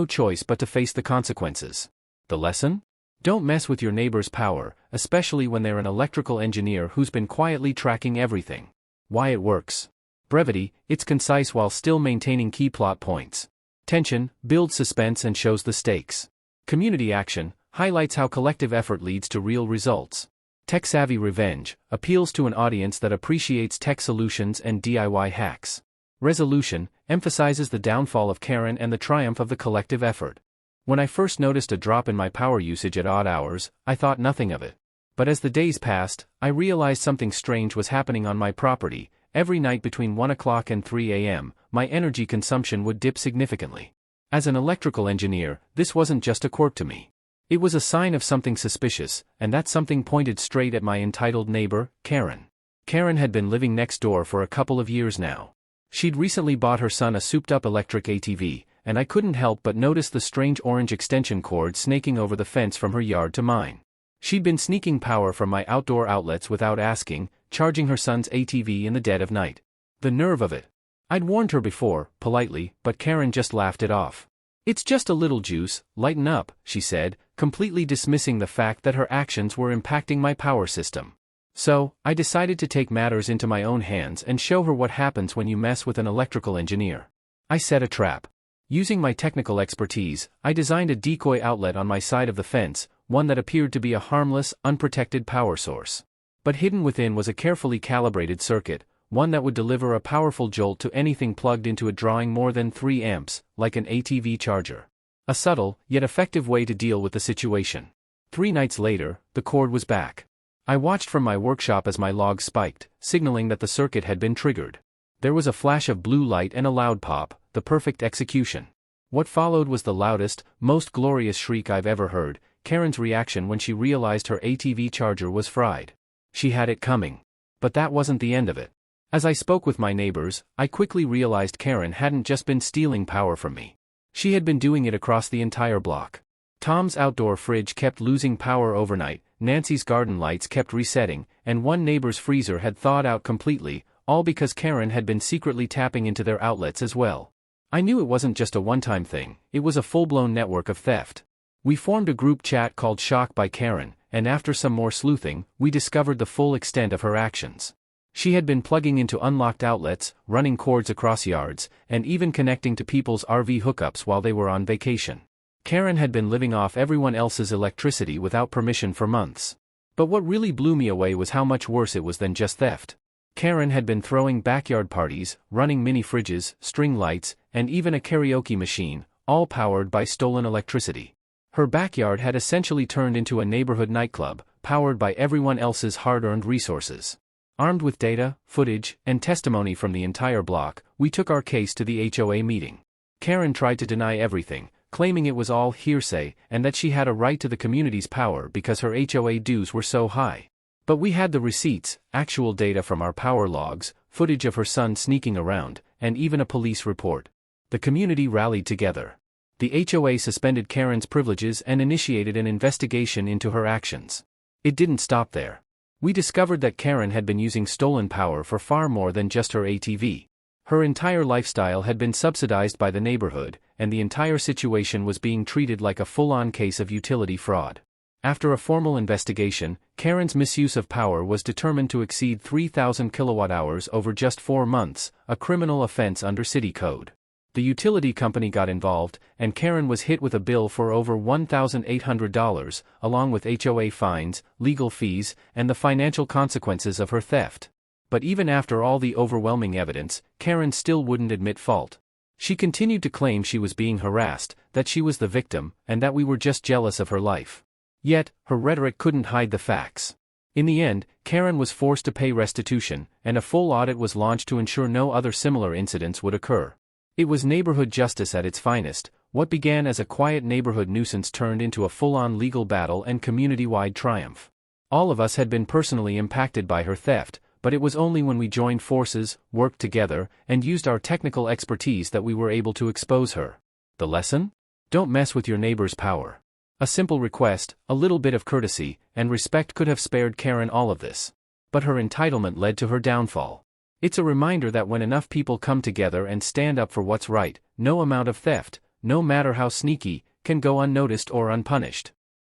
no choice but to face the consequences. The lesson? Don't mess with your neighbor's power, especially when they're an electrical engineer who's been quietly tracking everything. Why it works. Brevity, it's concise while still maintaining key plot points. Tension, builds suspense and shows the stakes. Community action, highlights how collective effort leads to real results. Tech-savvy revenge, appeals to an audience that appreciates tech solutions and DIY hacks. Resolution, emphasizes the downfall of Karen and the triumph of the collective effort. When I first noticed a drop in my power usage at odd hours, I thought nothing of it. But as the days passed, I realized something strange was happening on my property. Every night between 1 o'clock and 3 a.m., my energy consumption would dip significantly. As an electrical engineer, this wasn't just a quirk to me. It was a sign of something suspicious, and that something pointed straight at my entitled neighbor, Karen. Karen had been living next door for a couple of years now. She'd recently bought her son a souped-up electric ATV, and I couldn't help but notice the strange orange extension cord snaking over the fence from her yard to mine. She'd been sneaking power from my outdoor outlets without asking, charging her son's ATV in the dead of night. The nerve of it. I'd warned her before, politely, but Karen just laughed it off. "It's just a little juice, lighten up," she said, completely dismissing the fact that her actions were impacting my power system. So, I decided to take matters into my own hands and show her what happens when you mess with an electrical engineer. I set a trap. Using my technical expertise, I designed a decoy outlet on my side of the fence, one that appeared to be a harmless, unprotected power source. But hidden within was a carefully calibrated circuit, one that would deliver a powerful jolt to anything plugged into it drawing more than 3 amps, like an ATV charger. A subtle, yet effective way to deal with the situation. 3 nights later, the cord was back. I watched from my workshop as my log spiked, signaling that the circuit had been triggered. There was a flash of blue light and a loud pop, the perfect execution. What followed was the loudest, most glorious shriek I've ever heard, Karen's reaction when she realized her ATV charger was fried. She had it coming. But that wasn't the end of it. As I spoke with my neighbors, I quickly realized Karen hadn't just been stealing power from me. She had been doing it across the entire block. Tom's outdoor fridge kept losing power overnight, Nancy's garden lights kept resetting, and one neighbor's freezer had thawed out completely, all because Karen had been secretly tapping into their outlets as well. I knew it wasn't just a one-time thing, it was a full-blown network of theft. We formed a group chat called Shock by Karen, and after some more sleuthing, we discovered the full extent of her actions. She had been plugging into unlocked outlets, running cords across yards, and even connecting to people's RV hookups while they were on vacation. Karen had been living off everyone else's electricity without permission for months. But what really blew me away was how much worse it was than just theft. Karen had been throwing backyard parties, running mini fridges, string lights, and even a karaoke machine, all powered by stolen electricity. Her backyard had essentially turned into a neighborhood nightclub, powered by everyone else's hard-earned resources. Armed with data, footage, and testimony from the entire block, we took our case to the HOA meeting. Karen tried to deny everything, claiming it was all hearsay and that she had a right to the community's power because her HOA dues were so high. But we had the receipts, actual data from our power logs, footage of her son sneaking around, and even a police report. The community rallied together. The HOA suspended Karen's privileges and initiated an investigation into her actions. It didn't stop there. We discovered that Karen had been using stolen power for far more than just her ATV. Her entire lifestyle had been subsidized by the neighborhood, and the entire situation was being treated like a full-on case of utility fraud. After a formal investigation, Karen's misuse of power was determined to exceed 3,000 kilowatt-hours over just 4 months, a criminal offense under city code. The utility company got involved, and Karen was hit with a bill for over $1,800, along with HOA fines, legal fees, and the financial consequences of her theft. But even after all the overwhelming evidence, Karen still wouldn't admit fault. She continued to claim she was being harassed, that she was the victim, and that we were just jealous of her life. Yet, her rhetoric couldn't hide the facts. In the end, Karen was forced to pay restitution, and a full audit was launched to ensure no other similar incidents would occur. It was neighborhood justice at its finest. What began as a quiet neighborhood nuisance turned into a full-on legal battle and community-wide triumph. All of us had been personally impacted by her theft, but it was only when we joined forces, worked together, and used our technical expertise that we were able to expose her. The lesson? Don't mess with your neighbor's power. A simple request, a little bit of courtesy, and respect could have spared Karen all of this. But her entitlement led to her downfall. It's a reminder that when enough people come together and stand up for what's right, no amount of theft, no matter how sneaky, can go unnoticed or unpunished.